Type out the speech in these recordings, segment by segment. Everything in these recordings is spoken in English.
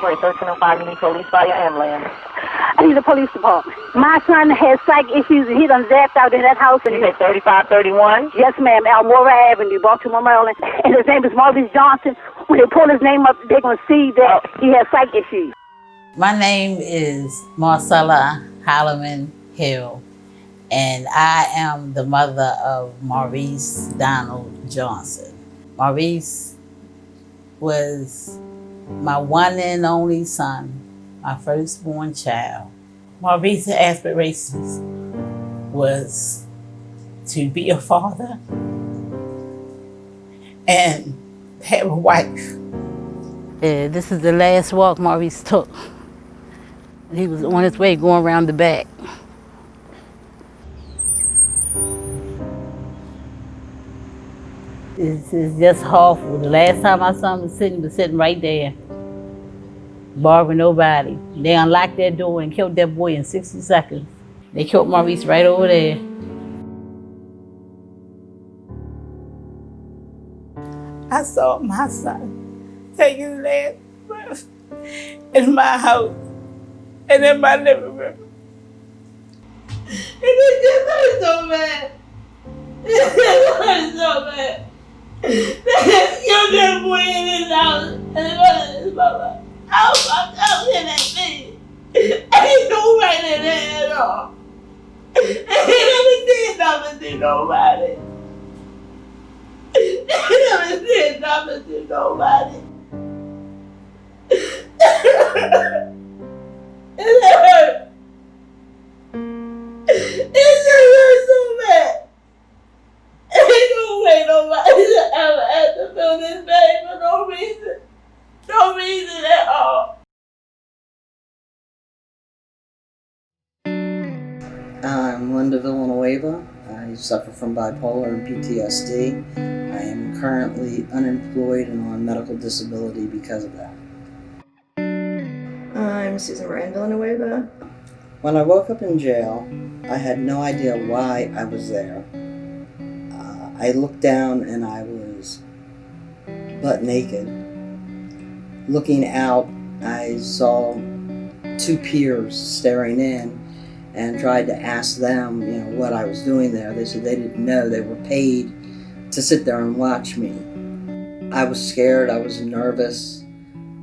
operate 1305, you need police, fire, ambulance. I need the police department. My son has psych issues and he done zapped out in that house. You say 3531? Yes, ma'am, Almora Avenue, Baltimore, Maryland. And his name is Maurice Johnson. When they pull his name up, they're going to see that he has psych issues. My name is Marcella Holloman Hill, and I am the mother of Maurice Donald Johnson. Maurice was my one and only son, my firstborn child. Maurice's aspirations was to be a father and have a wife. This is the last walk Maurice took. He was on his way going around the back. It's just awful. The last time my son was sitting right there, bothering nobody. They unlocked that door and killed that boy in 60 seconds. They killed Maurice right over there. I saw my son take his last breath in my house and in my living room. And it just hurt so bad. It just hurt so bad. They killed that boy in his house and in front of his mother. I was looking at me. Ain't no right in there at all. Ain't never did nothing to nobody. They never did nothing to nobody. It hurt. It just hurt so bad. Ain't no way nobody should ever have to feel this pain for no reason. No reason at all. I'm Linda Villanueva. I suffer from bipolar and PTSD. I am currently unemployed and on medical disability because of that. I'm Susan Moran Villanueva. When I woke up in jail, I had no idea why I was there. I looked down and I was butt naked. Looking out, I saw two peers staring in and tried to ask them, what I was doing there. They said they didn't know. They were paid to sit there and watch me. I was scared. I was nervous.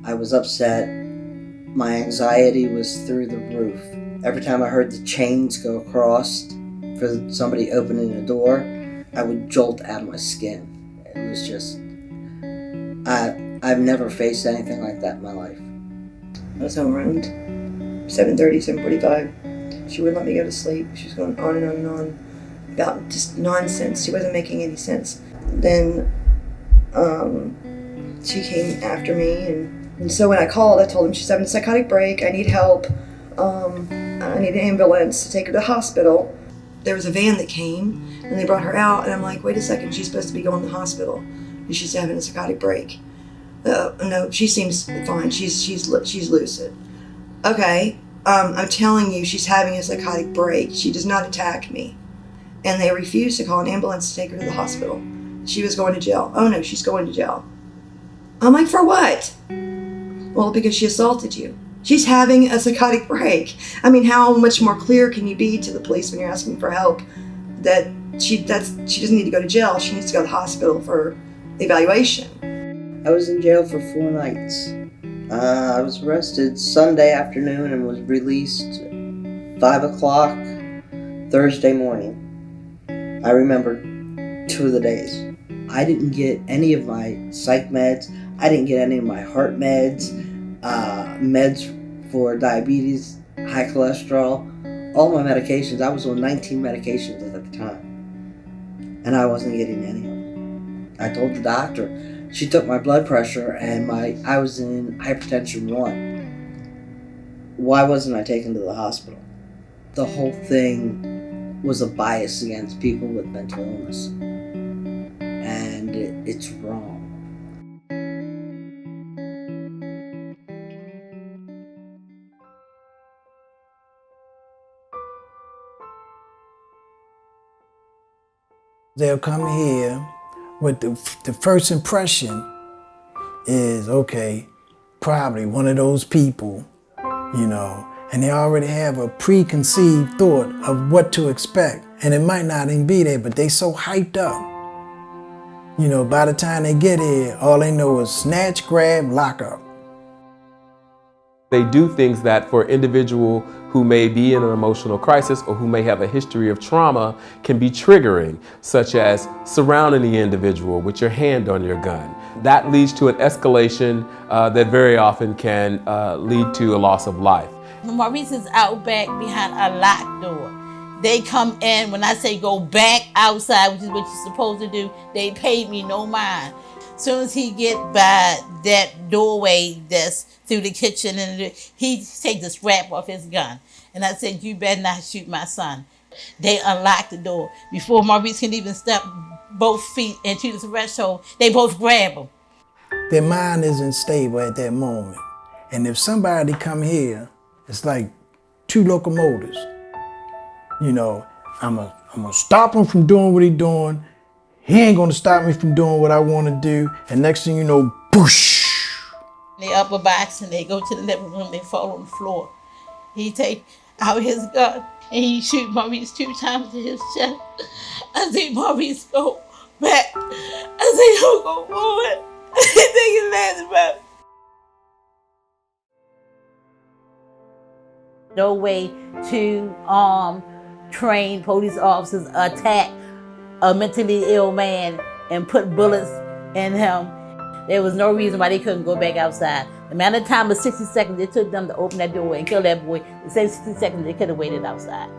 I was upset. My anxiety was through the roof. Every time I heard the chains go across for somebody opening a door, I would jolt out of my skin. It was just, I've never faced anything like that in my life. I was home around 7:30, 7:45. She wouldn't let me go to sleep. She was going on and on and on about just nonsense. She wasn't making any sense. Then she came after me, and so when I called, I told them she's having a psychotic break. I need help. I need an ambulance to take her to the hospital. There was a van that came, and they brought her out, and I'm like, wait a second, she's supposed to be going to the hospital. She's having a psychotic break. No, she seems fine. She's lucid. Okay. I'm telling you, she's having a psychotic break. She does not attack me. And they refused to call an ambulance to take her to the hospital. She was going to jail. Oh no, she's going to jail. I'm like, for what? Well, because she assaulted you. She's having a psychotic break. I mean, how much more clear can you be to the police when you're asking for help that she doesn't need to go to jail. She needs to go to the hospital for evaluation. I was in jail for 4 nights. I was arrested Sunday afternoon and was released 5 o'clock Thursday morning. I remember 2 of the days. I didn't get any of my psych meds. I didn't get any of my heart meds, meds for diabetes, high cholesterol, all my medications. I was on 19 medications at the time, and I wasn't getting any of them. I told the doctor. She took my blood pressure, and I was in hypertension 1. Why wasn't I taken to the hospital? The whole thing was a bias against people with mental illness, and it's wrong. They'll come here with the first impression is, okay, probably one of those people, and they already have a preconceived thought of what to expect. And it might not even be there, but they so hyped up. By the time they get here, all they know is snatch, grab, lock up. They do things that for an individual who may be in an emotional crisis or who may have a history of trauma can be triggering, such as surrounding the individual with your hand on your gun. That leads to an escalation that very often can lead to a loss of life. Maurice is out back behind a locked door. They come in, when I say go back outside, which is what you're supposed to do, they paid me no mind. As soon as he get by that doorway that's through the kitchen, and he takes the strap off his gun. And I said, you better not shoot my son. They unlocked the door. Before Maurice can even step both feet into the threshold, they both grab him. Their mind isn't stable at that moment. And if somebody come here, it's like two locomotives. I'm gonna stop him from doing what he's doing. He ain't gonna stop me from doing what I want to do. And next thing you know, boosh. They upper box and they go to the living room, they fall on the floor. He take out his gun and he shoot Maurice 2 times to his chest. I see Maurice go back. I see him go forward. I think he lands back. No way to train police officers attack a mentally ill man and put bullets in him. There was no reason why they couldn't go back outside. The amount of time of 60 seconds it took them to open that door and kill that boy, the same 60 seconds they could have waited outside.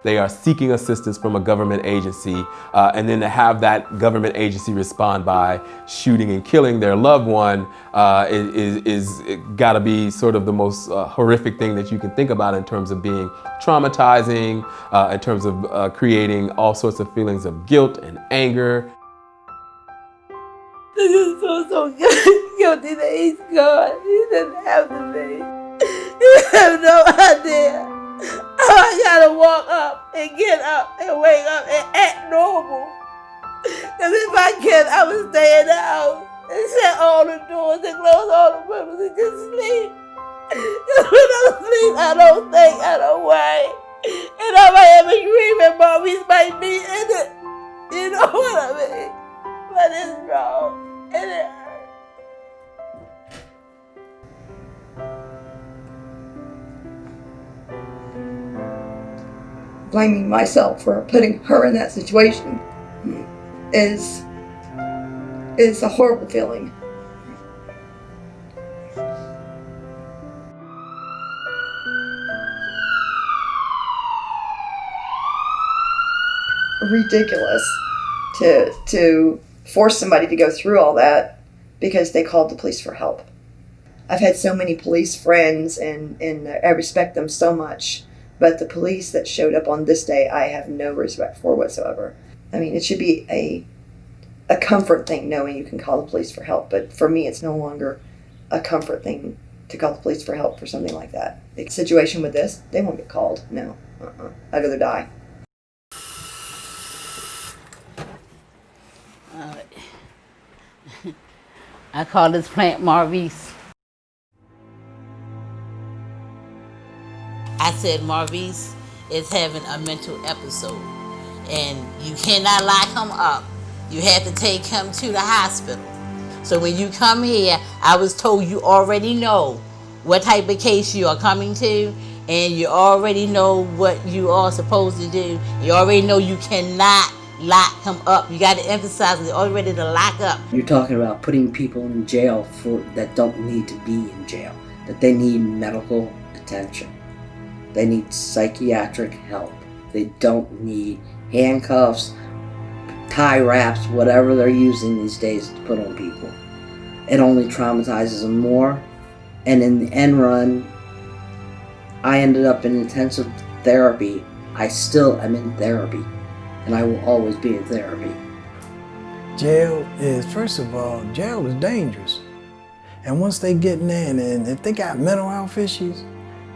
They are seeking assistance from a government agency, and then to have that government agency respond by shooting and killing their loved one is got to be sort of the most horrific thing that you can think about in terms of being traumatizing, in terms of creating all sorts of feelings of guilt and anger. This is so guilty that he's gone. He didn't have to be. You have no idea. I gotta walk up and get up and wake up and act normal. Because if I can't, I would stay in the house and shut all the doors and close all the windows and just sleep. Because when I sleep, I don't think, I don't worry. And I might have a dream and Maurice might be in it. You know what I mean? But it's wrong and it hurts. Blaming myself for putting her in that situation is a horrible feeling. Ridiculous to force somebody to go through all that because they called the police for help. I've had so many police friends and I respect them so much. But the police that showed up on this day, I have no respect for whatsoever. I mean, it should be a comfort thing knowing you can call the police for help. But for me, it's no longer a comfort thing to call the police for help for something like that. A situation with this, they won't get called. No. I'd rather die. I call this plant Maurice. I said Maurice is having a mental episode and you cannot lock him up. You have to take him to the hospital. So when you come here, I was told you already know what type of case you are coming to and you already know what you are supposed to do. You already know you cannot lock him up. You got to emphasize they're all ready to lock up. You're talking about putting people in jail that don't need to be in jail, that they need medical attention. They need psychiatric help. They don't need handcuffs, tie wraps, whatever they're using these days to put on people. It only traumatizes them more. And in the end run, I ended up in intensive therapy. I still am in therapy. And I will always be in therapy. Jail is, first of all, jail is dangerous. And once they get in there, and if they got mental health issues,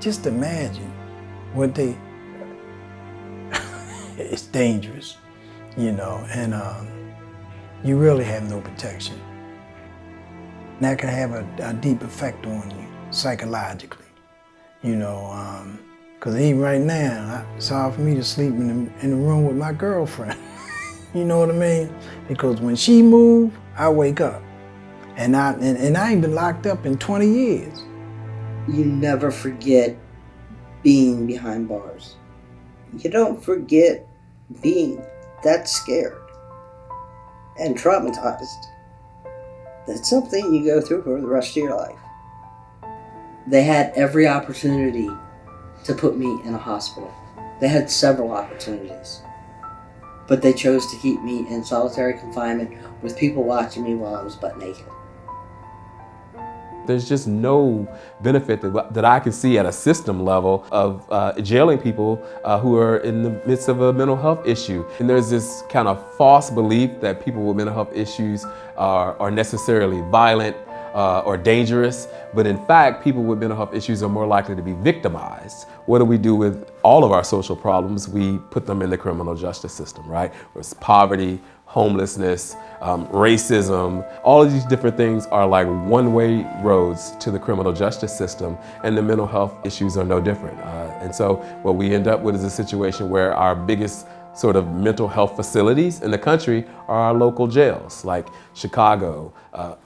just imagine what they, it's dangerous, and you really have no protection. And that can have a deep effect on you psychologically, you know, because even right now, it's hard for me to sleep in the room with my girlfriend. You know what I mean? Because when she moves, I wake up. And I ain't been locked up in 20 years. You never forget being behind bars. You don't forget being that scared and traumatized. That's something you go through for the rest of your life. They had every opportunity to put me in a hospital. They had several opportunities. But they chose to keep me in solitary confinement with people watching me while I was butt naked. There's just no benefit that I can see at a system level of jailing people who are in the midst of a mental health issue. And there's this kind of false belief that people with mental health issues are necessarily violent or dangerous. But in fact, people with mental health issues are more likely to be victimized. What do we do with all of our social problems? We put them in the criminal justice system, right? There's poverty, homelessness, racism, all of these different things are like one-way roads to the criminal justice system, and the mental health issues are no different. And so what we end up with is a situation where our biggest sort of mental health facilities in the country are our local jails, like Chicago,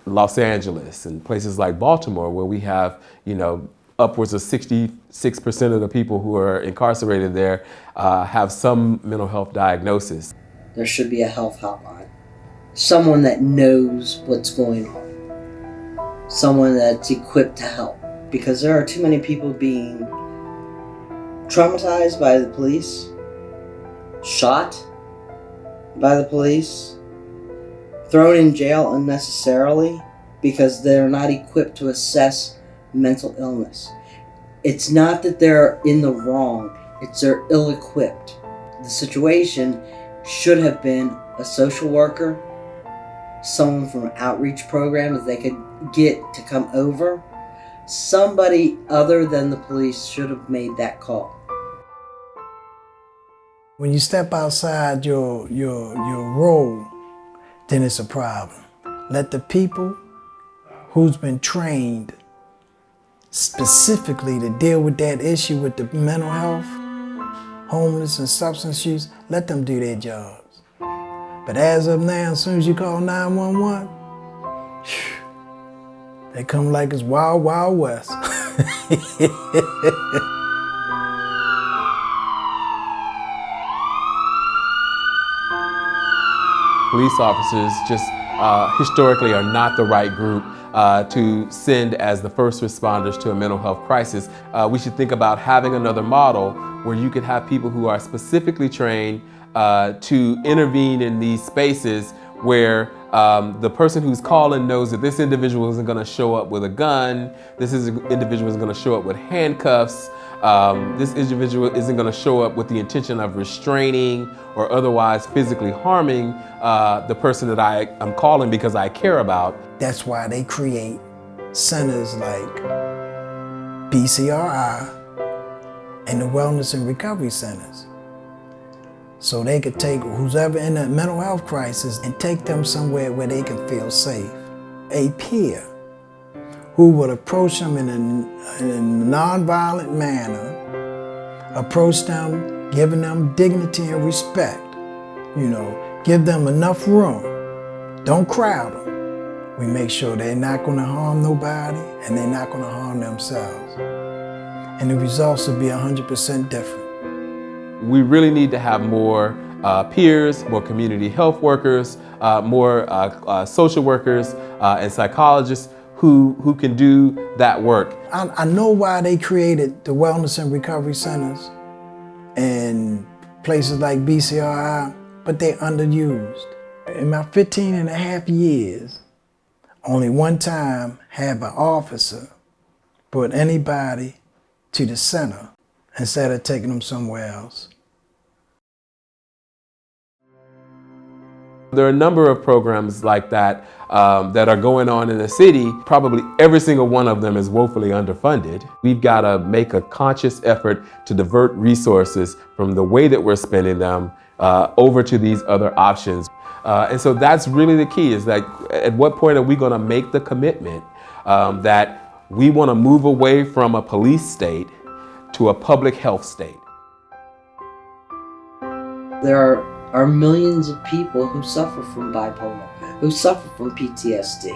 Los Angeles, and places like Baltimore, where we have, you know, upwards of 66% of the people who are incarcerated there have some mental health diagnosis. There should be a health hotline. Someone that knows what's going on. Someone that's equipped to help. Because there are too many people being traumatized by the police, shot by the police, thrown in jail unnecessarily because they're not equipped to assess mental illness. It's not that they're in the wrong, it's they're ill-equipped. The situation should have been a social worker, someone from an outreach program that they could get to come over. Somebody other than the police should have made that call. When you step outside your role, then it's a problem. Let the people who's been trained specifically to deal with that issue with the mental health, homeless and substance use, let them do their jobs. But as of now, as soon as you call 911, they come like it's Wild Wild West. Police officers just historically are not the right group to send as the first responders to a mental health crisis. We should think about having another model where you could have people who are specifically trained to intervene in these spaces where the person who's calling knows that this individual isn't going to show up with a gun, this individual isn't going to show up with handcuffs, this individual isn't going to show up with the intention of restraining or otherwise physically harming the person that I'm calling because I care about. That's why they create centers like BCRI and the Wellness and Recovery Centers. So they could take who's ever in a mental health crisis and take them somewhere where they can feel safe. A peer who would approach them in a nonviolent manner, approach them, giving them dignity and respect, you know, give them enough room, don't crowd them. We make sure they're not gonna harm nobody and they're not gonna harm themselves. And the results will be 100% different. We really need to have more peers, more community health workers, more social workers and psychologists who can do that work. I know why they created the Wellness and Recovery Centers and places like BCRI, but they're underused. In my 15 and a half years, only one time have an officer brought anybody to the center instead of taking them somewhere else. There are a number of programs like that that are going on in the city. Probably every single one of them is woefully underfunded. We've got to make a conscious effort to divert resources from the way that we're spending them over to these other options. And so that's really the key, is that at what point are we going to make the commitment that we want to move away from a police state to a public health state. There are millions of people who suffer from bipolar, who suffer from PTSD.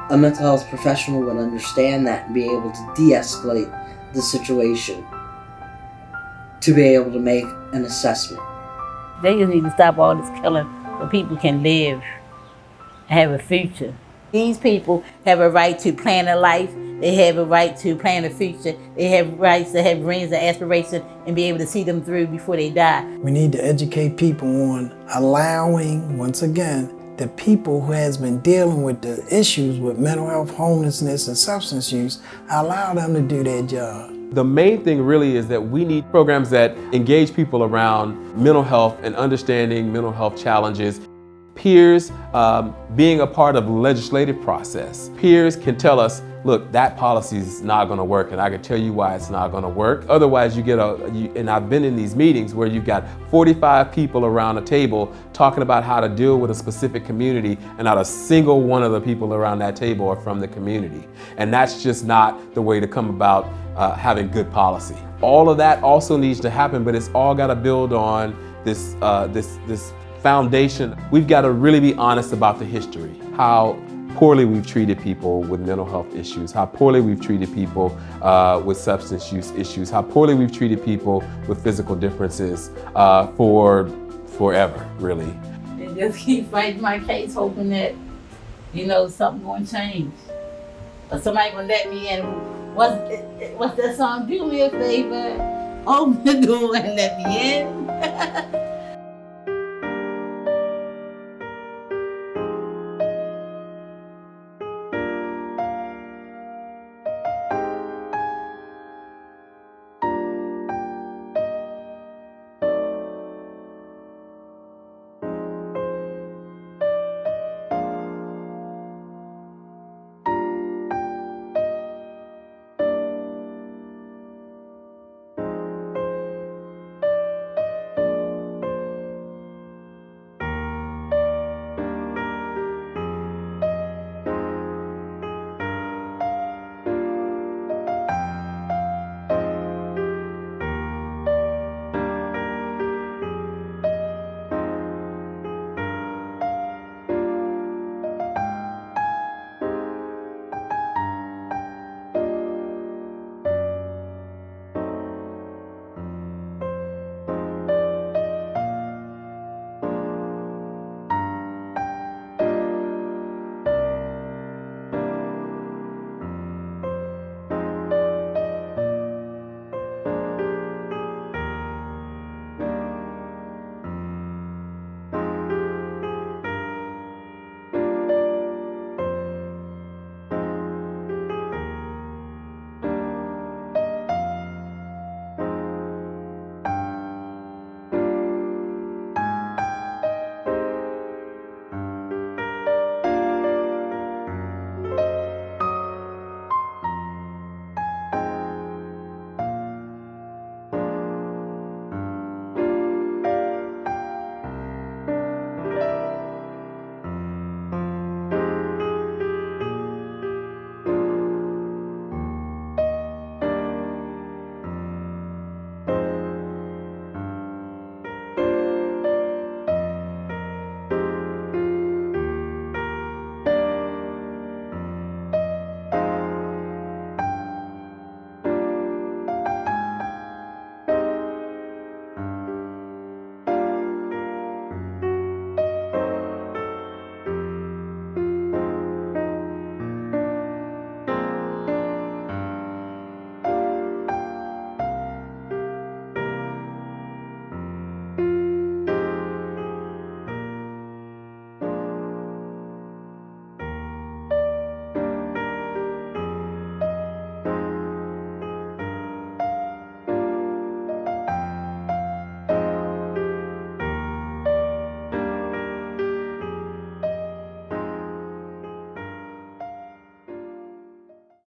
A mental health professional would understand that and be able to de-escalate the situation, to be able to make an assessment. They just need to stop all this killing so people can live and have a future. These people have a right to plan a life. They have a right to plan a future. They have rights to have dreams and aspirations and be able to see them through before they die. We need to educate people on allowing, once again, the people who has been dealing with the issues with mental health, homelessness, and substance use, allow them to do their job. The main thing really is that we need programs that engage people around mental health and understanding mental health challenges. Peers being a part of the legislative process. Peers can tell us, look, that policy is not going to work, and I can tell you why it's not going to work. Otherwise, you get and I've been in these meetings where you've got 45 people around a table talking about how to deal with a specific community, and not a single one of the people around that table are from the community. And that's just not the way to come about having good policy. All of that also needs to happen, but it's all got to build on this foundation. We've got to really be honest about the history, how poorly we've treated people with mental health issues, how poorly we've treated people with substance use issues, how poorly we've treated people with physical differences for forever, really. And just keep fighting my case, hoping that, something going to change. Or somebody going to let me in. What's that song? Do me a favor, open the door and let me in.